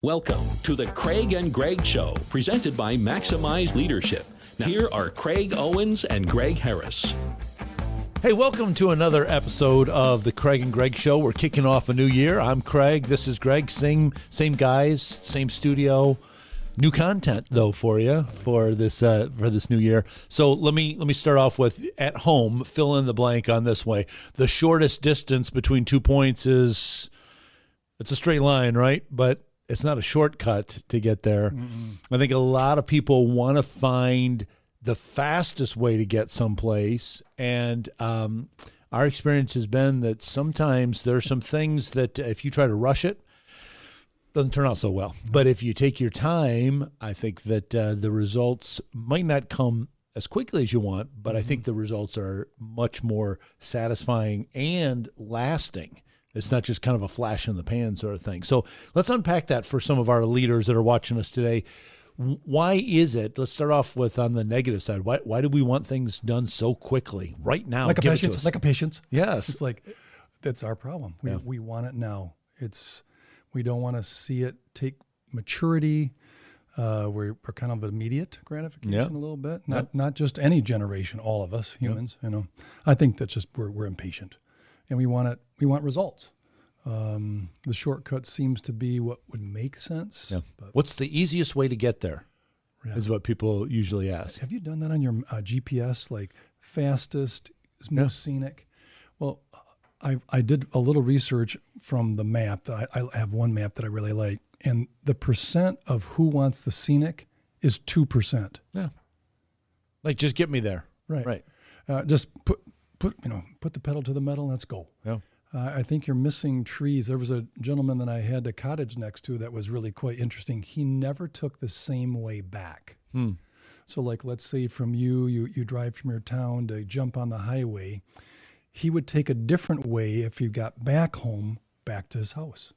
Welcome to the Craig and Greg Show, presented by Maximize Leadership. Now, here are Craig Owens and Greg Harris. Hey, welcome to another episode of the Craig and Greg Show. We're kicking off a new year. I'm Craig. This is Greg. Same guys, same studio. New content though for you for this new year. So let me start off with at home. Fill in the blank on this way. The shortest distance between 2 points it's a straight line, right? But it's not a shortcut to get there. I think a lot of people want to find the fastest way to get someplace, and our experience has been that sometimes there are some things that if you try to rush it, doesn't turn out so well. But if you take your time, I think that the results might not come as quickly as you want, but I think the results are much more satisfying and lasting. It's not just kind of a flash in the pan sort of thing. So let's unpack that for some of our leaders that are watching us today. Why is it? Let's start off with on the negative side. Why do we want things done so quickly right now? Like a patience. Yes. It's like, that's our problem. We want it now. We don't want to see it take maturity. We're kind of immediate gratification a little bit. Not just any generation, all of us humans, I think that's just we're impatient. And we want results. The shortcut seems to be what would make sense. Yeah. But what's the easiest way to get there? Is what people usually ask. Have you done that on your GPS, like fastest, most scenic? Well, I did a little research from the map. I have one map that I really like, and the percent of who wants the scenic is 2%. Yeah. Like, just get me there. Right. Just put the pedal to the metal and let's go. Yeah. I think you're missing trees. There was a gentleman that I had a cottage next to that was really quite interesting. He never took the same way back. So like, let's say from you drive from your town to jump on the highway. He would take a different way if you got back home, back to his house.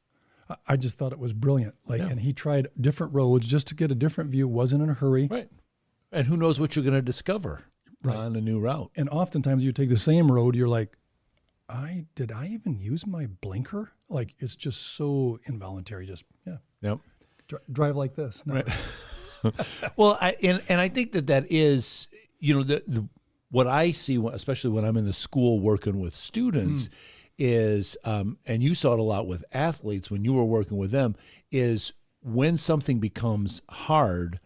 I just thought it was brilliant. And he tried different roads just to get a different view, wasn't in a hurry. Right. And who knows what you're going to discover on a new route. And oftentimes you take the same road, you're like, did I even use my blinker? Like, it's just so involuntary. Just, drive like this. No. Right. Well, I think that is, what I see, especially when I'm in the school working with students, is, and you saw it a lot with athletes when you were working with them, is when something becomes hard,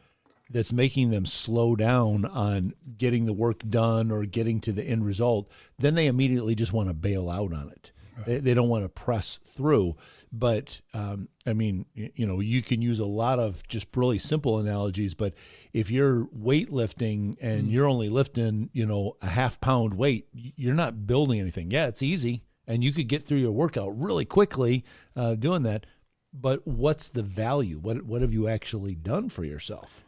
that's making them slow down on getting the work done or getting to the end result, then they immediately just want to bail out on it. Right. They don't want to press through. But, you can use a lot of just really simple analogies, but if you're weightlifting and you're only lifting, a half-pound weight, you're not building anything. Yeah, it's easy, and you could get through your workout really quickly doing that, but what's the value? What have you actually done for yourself?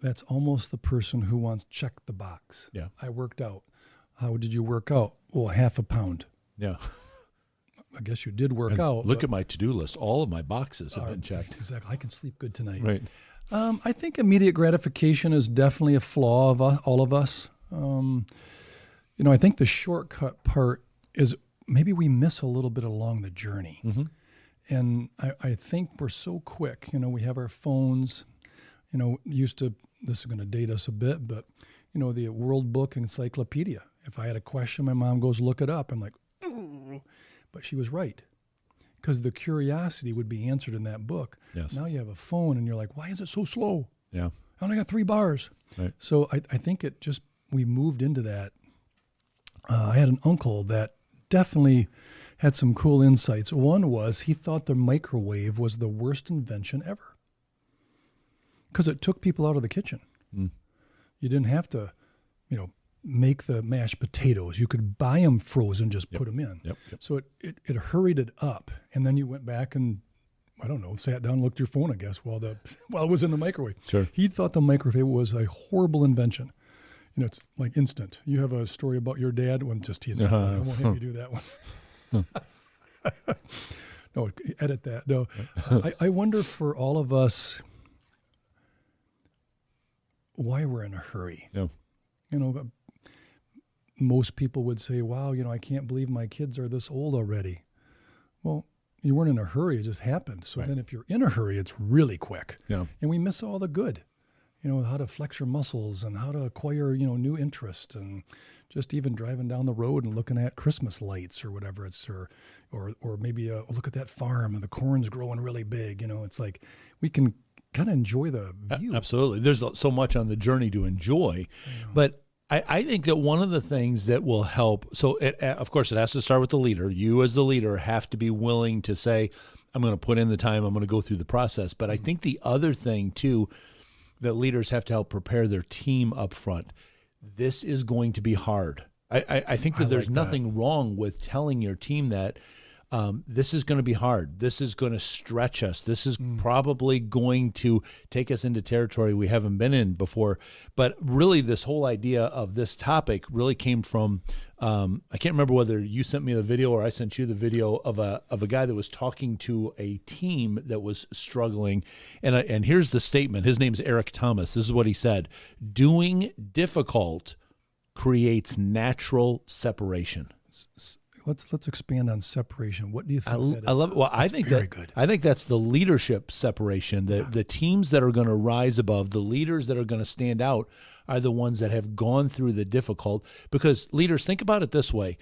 That's almost the person who wants check the box. Yeah. I worked out. How did you work out? Well, half a pound. Yeah. I guess you did work out. Look at my to-do list. All of my boxes have been checked. Exactly. I can sleep good tonight. Right. I think immediate gratification is definitely a flaw of all of us. I think the shortcut part is maybe we miss a little bit along the journey. And I think we're so quick. We have our phones. This is going to date us a bit, but, the World Book Encyclopedia. If I had a question, my mom goes, look it up. I'm like, ooh. But she was right, because the curiosity would be answered in that book. Yes. Now you have a phone, and you're like, why is it so slow? Yeah. I only got 3 bars. Right. So I think we moved into that. I had an uncle that definitely had some cool insights. One was he thought the microwave was the worst invention ever, because it took people out of the kitchen. You didn't have to, make the mashed potatoes. You could buy them frozen, just put them in. Yep. So it hurried it up, and then you went back and, sat down and looked at your phone, I guess, while it was in the microwave. Sure. He thought the microwave was a horrible invention. It's like instant. You have a story about your dad? Well, I'm just teasing. I won't have you do that one. No, edit that. No, I wonder for all of us why we're in a hurry. Yeah. Most people would say, wow, I can't believe my kids are this old already. Well, You weren't in a hurry. It just happened. So Right. then if you're in a hurry, it's really quick. Yeah. And we miss all the good, how to flex your muscles and how to acquire, new interest, and just even driving down the road and looking at Christmas lights or whatever or maybe look at that farm and the corn's growing really big. It's like we can kind of enjoy the view. Absolutely. There's so much on the journey to enjoy. But I think that one of the things that will help, so of course it has to start with the leader. You as the leader have to be willing to say, I'm going to put in the time, I'm going to go through the process. But I think the other thing too, that leaders have to help prepare their team up front. This is going to be hard. I think that there's nothing wrong with telling your team that this is going to be hard. This is going to stretch us. This is probably going to take us into territory we haven't been in before. But really, this whole idea of this topic really came from, I can't remember whether you sent me the video or I sent you the video of a guy that was talking to a team that was struggling. And here's the statement. His name's Eric Thomas. This is what he said. Doing difficult creates natural separation. Let's expand on separation. What do you think that is? I love it. Well, I think very good. I think that's the leadership separation. The teams that are going to rise above, the leaders that are going to stand out, are the ones that have gone through the difficult. Because leaders, think about it this way: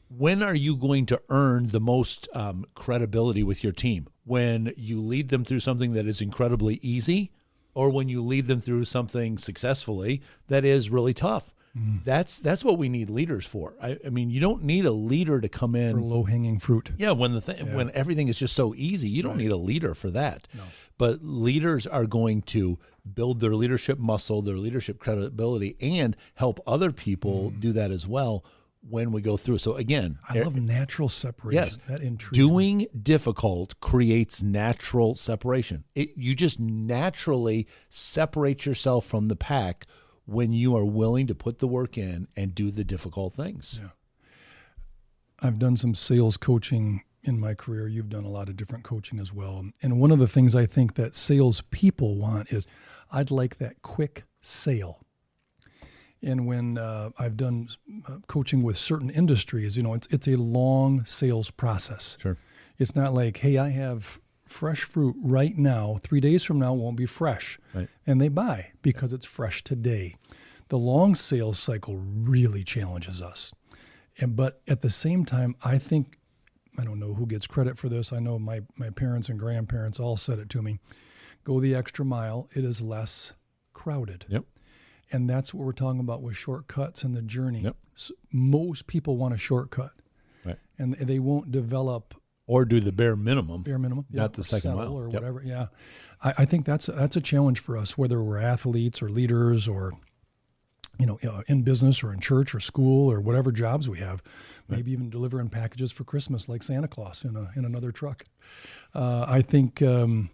when are you going to earn the most credibility with your team? When you lead them through something that is incredibly easy, or when you lead them through something successfully that is really tough? That's what we need leaders for. I mean, you don't need a leader to come in For low-hanging fruit. Yeah, when when everything is just so easy, you don't need a leader for that. No. But leaders are going to build their leadership muscle, their leadership credibility, and help other people do that as well when we go through. So again, I love natural separation. Yes, that intrigues doing me. difficult creates natural separation. You just naturally separate yourself from the pack when you are willing to put the work in and do the difficult things. Yeah. I've done some sales coaching in my career. You've done a lot of different coaching as well. And one of the things I think that sales people want is, I'd like that quick sale. And when I've done coaching with certain industries, it's a long sales process. Sure. It's not like, hey, I have fresh fruit right now. 3 days from now it won't be fresh. Right. And they buy because it's fresh today. The long sales cycle really challenges us. But at the same time, I think, I don't know who gets credit for this. I know my parents and grandparents all said it to me. Go the extra mile. It is less crowded. Yep. And that's what we're talking about with shortcuts and the journey. Yep. So most people want a shortcut. Right. And they won't develop or do the bare minimum. Not the second mile. or whatever. Yeah. I think that's a challenge for us, whether we're athletes or leaders or, in business or in church or school or whatever jobs we have, maybe even delivering packages for Christmas like Santa Claus in another truck. I think the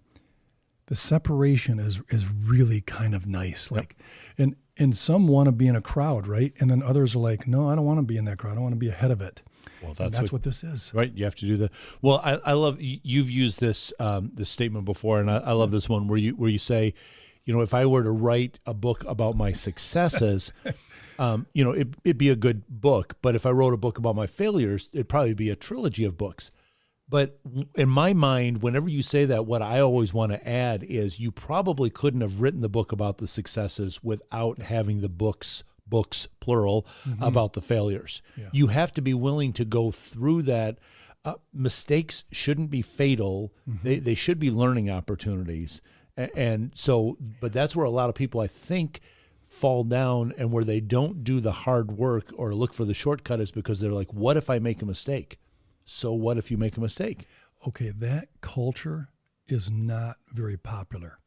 separation is really kind of nice. And some want to be in a crowd, right? And then others are like, no, I don't want to be in that crowd. I want to be ahead of it. Well, that's what this is. Right. You have to do that. Well, I love, you've used this statement before, and I love this one where you say, if I were to write a book about my successes, it'd be a good book. But if I wrote a book about my failures, it'd probably be a trilogy of books. But in my mind, whenever you say that, what I always want to add is you probably couldn't have written the book about the successes without having the books plural, about the failures. Yeah. You have to be willing to go through that. Mistakes shouldn't be fatal. They should be learning opportunities. And so, but that's where a lot of people, I think, fall down, and where they don't do the hard work or look for the shortcut is because they're like, what if I make a mistake? So what if you make a mistake? Okay, that culture is not very popular.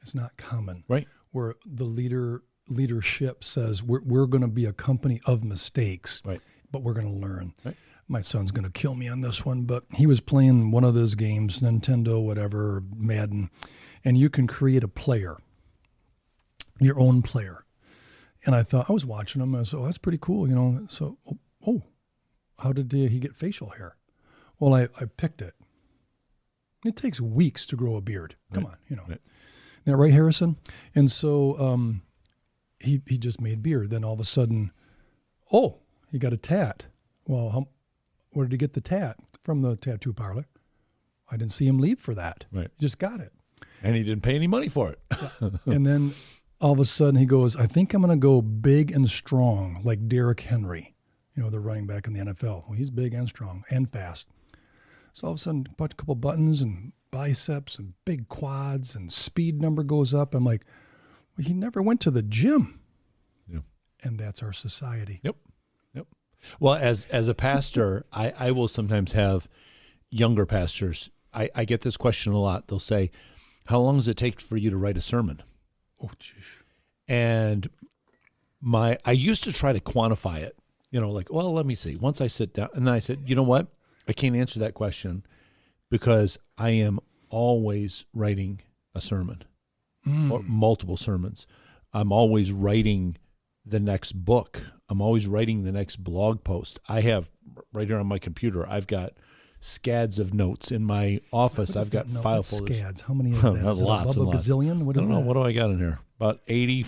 It's not common. Right. Where the leadership says we're going to be a company of mistakes, right, but we're going to learn. Right. My son's going to kill me on this one, but he was playing one of those games, Nintendo, whatever, Madden, and you can create a player, your own player. And I was watching him, and I said, that's pretty cool, So, how did he get facial hair? Well, I picked it. It takes weeks to grow a beard. Come on, Right. Isn't that right, Harrison? And so he just made beard. Then all of a sudden, he got a tat. Well, where did he get the tat? from the tattoo parlor. I didn't see him leave for that. Right. He just got it. And he didn't pay any money for it. And then all of a sudden he goes, I think I'm going to go big and strong like Derrick Henry, the running back in the NFL. Well, he's big and strong and fast. So all of a sudden, a couple buttons and biceps and big quads and speed number goes up. I'm like, well, he never went to the gym. Yeah. And that's our society. Yep. Well, as a pastor, I will sometimes have younger pastors. I get this question a lot. They'll say, how long does it take for you to write a sermon? Oh, geez. And I used to try to quantify it, like, well, let me see. Once I sit down, and then I said, you know what? I can't answer that question because I am always writing a sermon or multiple sermons. I'm always writing the next book. I'm always writing the next blog post. I have right here on my computer, I've got scads of notes in my office. I've got file folders. Scads. How many is that? That's Is it lots a and lots. gazillion? What I is don't know. that? What do I got in here? About 80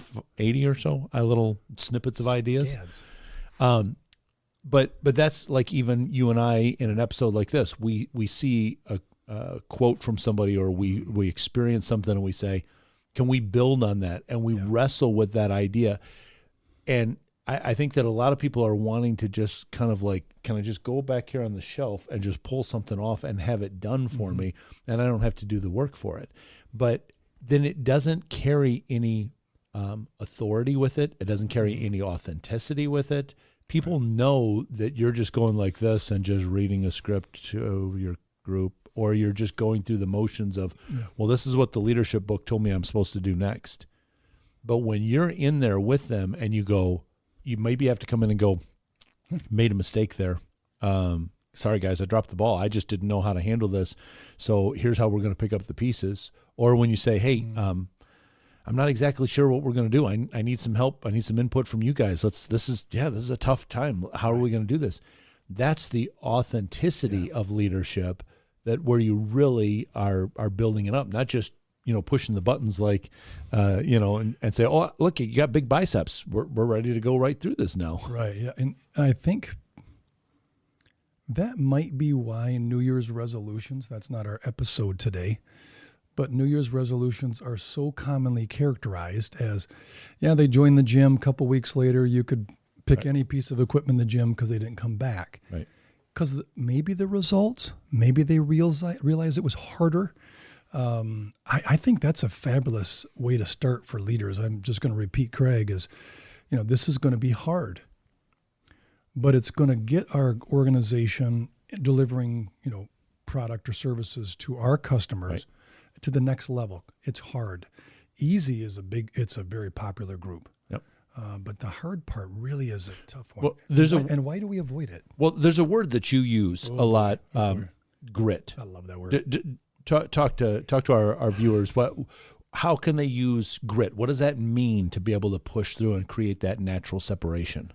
or so, little snippets of ideas. Scads. But that's like even you and I in an episode like this, we see a quote from somebody or we experience something and we say, can we build on that? And we wrestle with that idea. And I think that a lot of people are wanting to just kind of like, can I just go back here on the shelf and just pull something off and have it done for me, and I don't have to do the work for it. But then it doesn't carry any authority with it. It doesn't carry any authenticity with it. People know that you're just going like this and just reading a script to your group, or you're just going through the motions of, well, this is what the leadership book told me I'm supposed to do next. But when you're in there with them and you go, you maybe have to come in and go, made a mistake there. Sorry, guys, I dropped the ball. I just didn't know how to handle this. So here's how we're going to pick up the pieces. Or when you say, hey, I'm not exactly sure what we're going to do. I need some help. I need some input from you guys. This is a tough time. How are we going to do this? That's the authenticity of leadership, that where you really are building it up, not just pushing the buttons like, and say, oh, look, you got big biceps. We're ready to go right through this now. Right. Yeah. And I think that might be why New Year's resolutions, that's not our episode today, but New Year's resolutions are so commonly characterized as, they joined the gym. A couple weeks later, you could pick any piece of equipment in the gym because they didn't come back. Right. Because maybe the results, maybe they realize it was harder. I think that's a fabulous way to start for leaders. I'm just going to repeat Craig is, this is going to be hard, but it's going to get our organization delivering, product or services to our customers to the next level. It's hard. Easy is it's a very popular group. Yep. But the hard part really is a tough one. Well, and why do we avoid it? Well, there's a word that you use a lot, grit. I love that word. Talk to our viewers. How can they use grit? What does that mean to be able to push through and create that natural separation?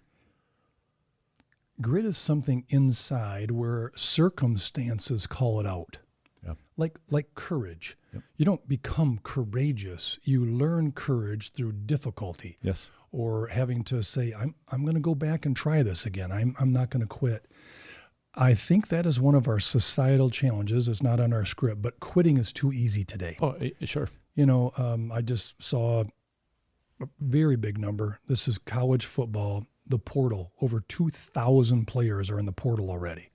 Grit is something inside where circumstances call it out. Yeah. Like courage. Yep. You don't become courageous. You learn courage through difficulty. Yes. Or having to say, I'm going to go back and try this again. I'm not going to quit. I think that is one of our societal challenges. It's not on our script, but quitting is too easy today. Oh, sure. I just saw a very big number. This is college football, the portal. Over 2,000 players are in the portal already.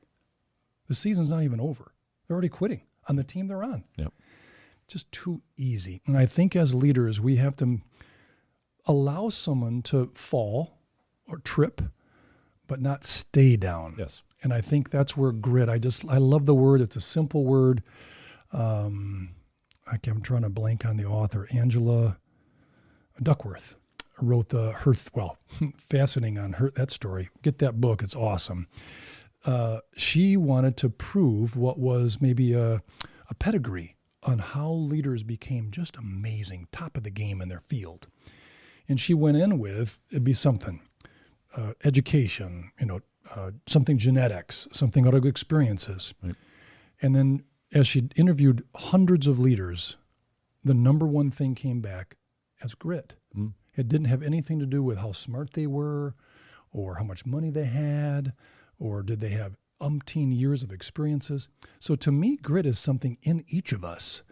The season's not even over. They're already quitting on the team they're on. Yep. Just too easy. And I think as leaders, we have to allow someone to fall or trip, but not stay down. Yes. And I think that's where grit, I love the word. It's a simple word. I'm trying to blank on the author. Angela Duckworth wrote fascinating on that story. Get that book. It's awesome. She wanted to prove what was maybe a pedigree on how leaders became just amazing, top of the game in their field. And she went in with, it'd be something, education, something genetics, something other experiences. Right. And then as she interviewed hundreds of leaders, the number one thing came back as grit. Mm. It didn't have anything to do with how smart they were or how much money they had or did they have umpteen years of experiences. So to me, grit is something in each of us.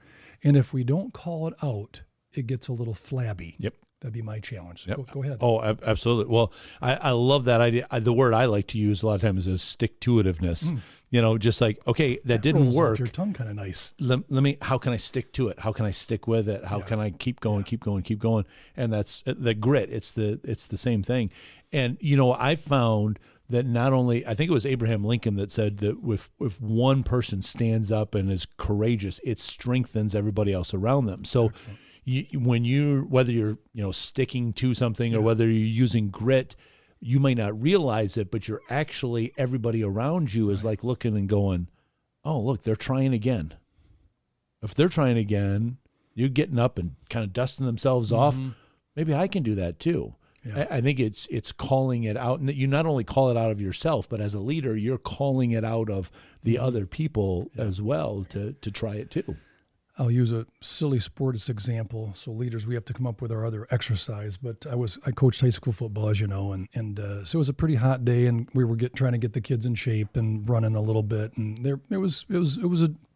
And if we don't call it out, it gets a little flabby. Yep. That'd be my challenge. Yep. Go ahead. Oh, absolutely. Well, I love that idea. The word I like to use a lot of times is stick-to-it-ivness. Just like, okay, that didn't rolls work. off your tongue kind of nice. Let me, how can I stick to it? How can I stick with it? How can I keep going? And that's the grit. It's the same thing. And, I found that not only, I think it was Abraham Lincoln that said that if one person stands up and is courageous, it strengthens everybody else around them. So whether you're sticking to something or whether you're using grit, you may not realize it, but you're actually, everybody around you is like looking and going, oh, look, they're trying again. If they're trying again, you're getting up and kind of dusting themselves off. Maybe I can do that too. Yeah. I think it's calling it out, and you not only call it out of yourself, but as a leader, you're calling it out of the other people as well to try it too. I'll use a silly sports example. So leaders, we have to come up with our other exercise. But I coached high school football, as you know, and so it was a pretty hot day, and we were trying to get the kids in shape and running a little bit, and it was a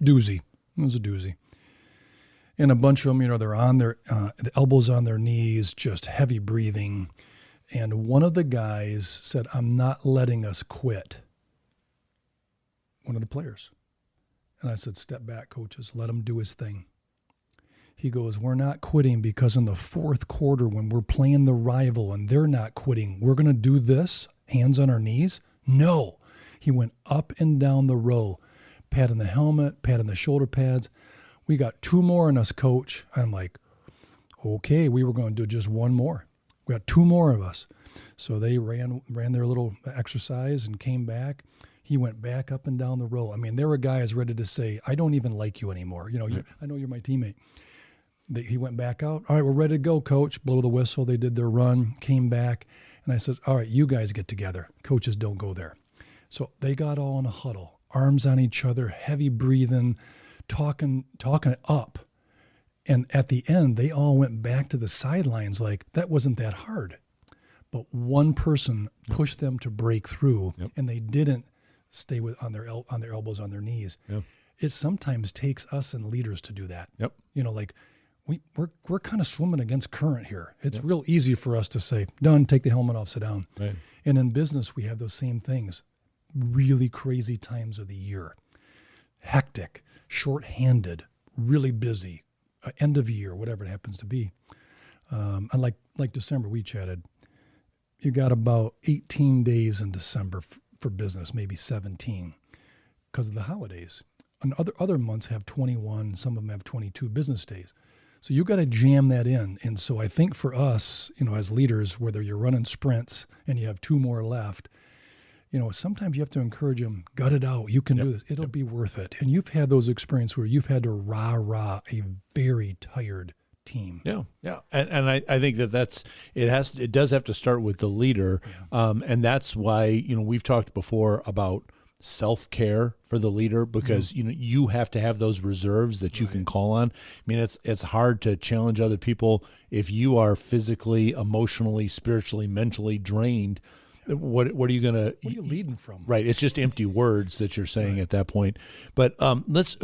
doozy. It was a doozy. And a bunch of them, they're on their the elbows on their knees, just heavy breathing. And one of the guys said, "I'm not letting us quit." One of the players. And I said, "Step back, coaches. Let him do his thing." He goes, "We're not quitting because in the fourth quarter when we're playing the rival and they're not quitting, we're going to do this, hands on our knees?" No. He went up and down the row, patting the helmet, patting the shoulder pads. "We got 2 more in us, coach." I'm like, okay, we were going to do just 1 more. We got 2 more of us. So they ran their little exercise and came back. He went back up and down the row. I mean, there were guys ready to say, "I don't even like you anymore. I know you're my teammate." He went back out. "All right, we're ready to go, coach." Blow the whistle. They did their run, came back. And I said, "All right, you guys get together. Coaches don't go there." So they got all in a huddle, arms on each other, heavy breathing, talking up. And at the end, they all went back to the sidelines like that wasn't that hard. But one person pushed them to break through, and they didn't stay on their elbows on their knees. Yep. It sometimes takes us and leaders to do that. Yep. Like we're kind of swimming against current here. It's real easy for us to say, "Done, take the helmet off, sit down." Right. And in business, we have those same things. Really crazy times of the year. Hectic, short-handed, really busy, end of year, whatever it happens to be. And like December, we chatted. You got about 18 days in December for business, maybe 17, because of the holidays. And other months have 21, some of them have 22 business days. So you got to jam that in. And so I think for us, as leaders, whether you're running sprints and you have 2 more left, sometimes you have to encourage them, gut it out. You can do this. It'll be worth it. And you've had those experiences where you've had to rah a very tired team. Yeah. And I think it does have to start with the leader. Yeah. And that's why, we've talked before about self-care for the leader because, you have to have those reserves that you can call on. I mean, it's hard to challenge other people if you are physically, emotionally, spiritually, mentally drained. What are you gonna? What are you leading from? Right, it's just empty words that you're saying at that point. But let's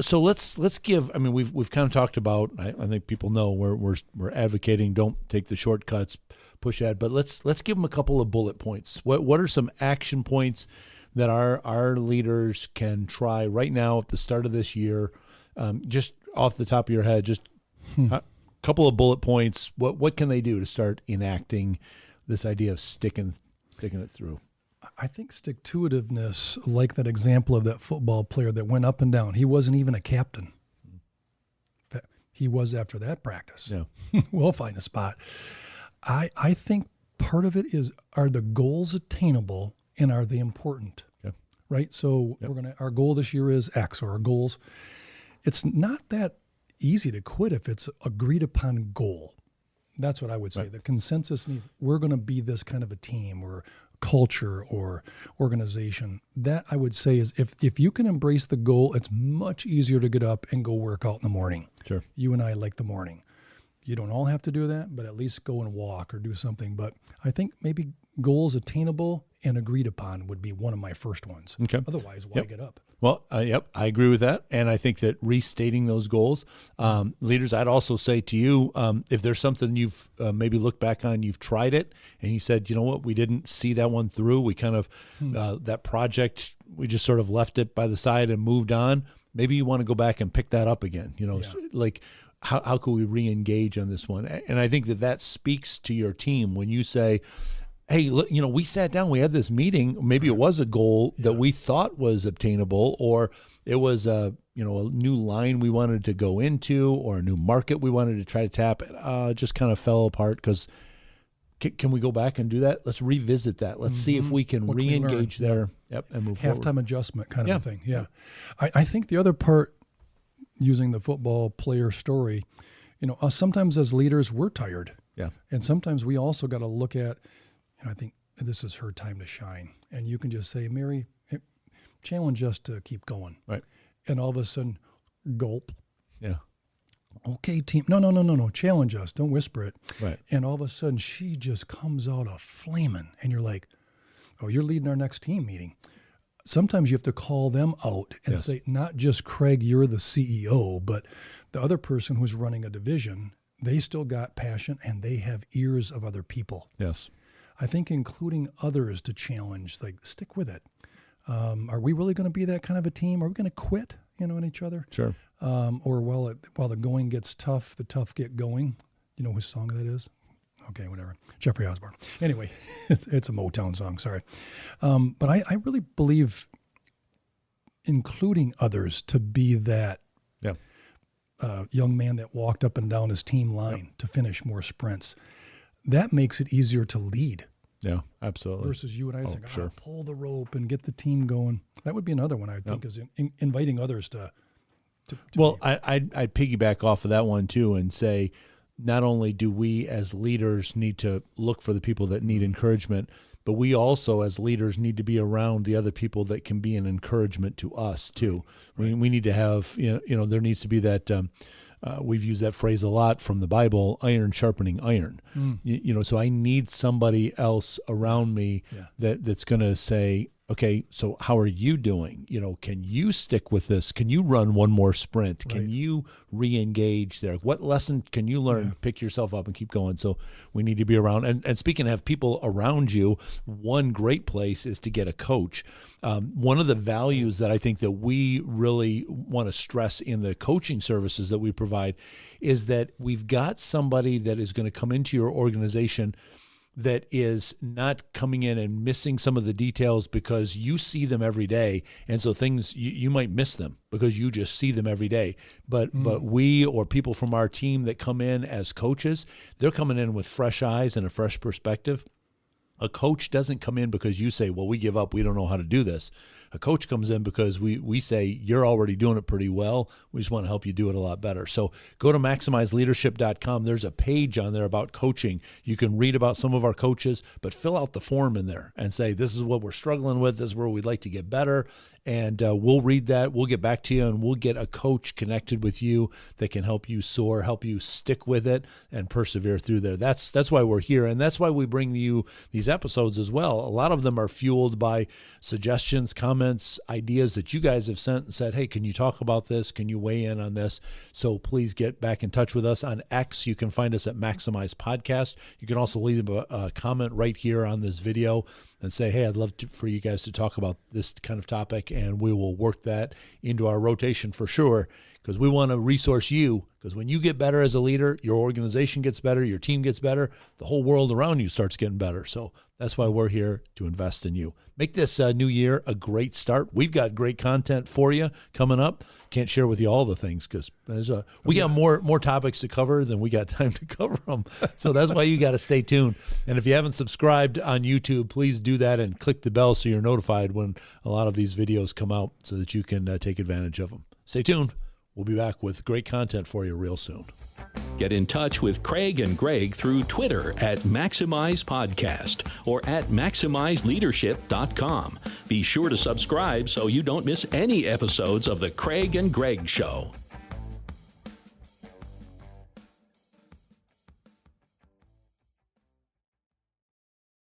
give. I mean, we've kind of talked about. I think people know we're advocating. Don't take the shortcuts, push ahead. But let's give them a couple of bullet points. What are some action points that our leaders can try right now at the start of this year? Just off the top of your head, just a couple of bullet points. What can they do to start enacting this idea of sticking it through? I think stick-to-itiveness, like that example of that football player that went up and down. He wasn't even a captain. He was after that practice. Yeah. We'll find a spot. I think part of it is, are the goals attainable and are they important? Okay. Right? So our goal this year is X, or our goals. It's not that easy to quit if it's agreed upon goal. That's what I would say. Right. The consensus needs, we're going to be this kind of a team or culture or organization. That I would say is if you can embrace the goal, it's much easier to get up and go work out in the morning. Sure. You and I like the morning. You don't all have to do that, but at least go and walk or do something. But I think maybe goals attainable and agreed upon would be one of my first ones. Okay. Otherwise, why get up? Well, yep, I agree with that. And I think that restating those goals, leaders, I'd also say to you, if there's something you've maybe looked back on, you've tried it, and you said, you know what, we didn't see that one through. We kind of, that project, we just sort of left it by the side and moved on. Maybe you want to go back and pick that up again. Like, how can we re-engage on this one? And I think that speaks to your team when you say, hey, look, we sat down, we had this meeting. Maybe it was a goal that we thought was obtainable, or it was a new line we wanted to go into, or a new market we wanted to try to tap. It just kind of fell apart because can we go back and do that? Let's revisit that. Let's see if we can re-engage there. Yep, and move forward. Halftime adjustment kind of a thing. Yeah. I think the other part, using the football player story, us sometimes as leaders, we're tired. Yeah. And sometimes we also got to look at, I think this is her time to shine. And you can just say, Mary, challenge us to keep going. Right. And all of a sudden, gulp. Yeah. Okay, team. No. Challenge us. Don't whisper it. Right. And all of a sudden, she just comes out a flaming. And you're like, oh, you're leading our next team meeting. Sometimes you have to call them out and say, not just Craig, you're the CEO, but the other person who's running a division, they still got passion and they have ears of other people. Yes. I think including others to challenge, like, stick with it. Are we really going to be that kind of a team? Are we going to quit, on each other? Sure. Or while the going gets tough, the tough get going. You know whose song that is? Okay, whatever. Jeffrey Osborne. Anyway, it's a Motown song, sorry. But I really believe including others to be that young man that walked up and down his team line to finish more sprints. That makes it easier to lead. Yeah, absolutely. Versus you and I saying, sure. pull the rope and get the team going. That would be another one I think is inviting others to well, I'd piggyback off of that one too and say, not only do we as leaders need to look for the people that need encouragement, but we also as leaders need to be around the other people that can be an encouragement to us too. Right. We need to have, there needs to be that, we've used that phrase a lot from the Bible, iron sharpening iron. So I need somebody else around me that's going to say, okay, so how are you doing? Can you stick with this? Can you run one more sprint? Right. Can you re-engage there? What lesson can you learn? Pick yourself up and keep going. So we need to be around. And speaking of people around you, one great place is to get a coach. One of the values that I think that we really want to stress in the coaching services that we provide is that we've got somebody that is going to come into your organization that is not coming in and missing some of the details because you see them every day. And so things, you might miss them because you just see them every day. But we or people from our team that come in as coaches, they're coming in with fresh eyes and a fresh perspective. A coach doesn't come in because you say, well, we give up, we don't know how to do this. A coach comes in because we say, you're already doing it pretty well. We just want to help you do it a lot better. So go to maximizeleadership.com. There's a page on there about coaching. You can read about some of our coaches, but fill out the form in there and say, this is what we're struggling with. This is where we'd like to get better. And we'll read that. We'll get back to you, and we'll get a coach connected with you that can help you soar, help you stick with it, and persevere through there. That's why we're here, and that's why we bring you these episodes as well. A lot of them are fueled by suggestions, comments, ideas that you guys have sent and said, hey, can you talk about this? Can you weigh in on this? So please get back in touch with us on X. You can find us at Maximize Podcast. You can also leave a comment right here on this video and say, hey, I'd love for you guys to talk about this kind of topic, and we will work that into our rotation for sure, because we want to resource you, because when you get better as a leader, your organization gets better, your team gets better, the whole world around you starts getting better. So that's why we're here to invest in you. Make this new year a great start. We've got great content for you coming up. Can't share with you all the things because we got more topics to cover than we got time to cover them. So that's why you got to stay tuned. And if you haven't subscribed on YouTube, please do that and click the bell so you're notified when a lot of these videos come out so that you can take advantage of them. Stay tuned. We'll be back with great content for you real soon. Get in touch with Craig and Greg through Twitter at Maximize Podcast or at MaximizeLeadership.com. Be sure to subscribe so you don't miss any episodes of The Craig and Greg Show.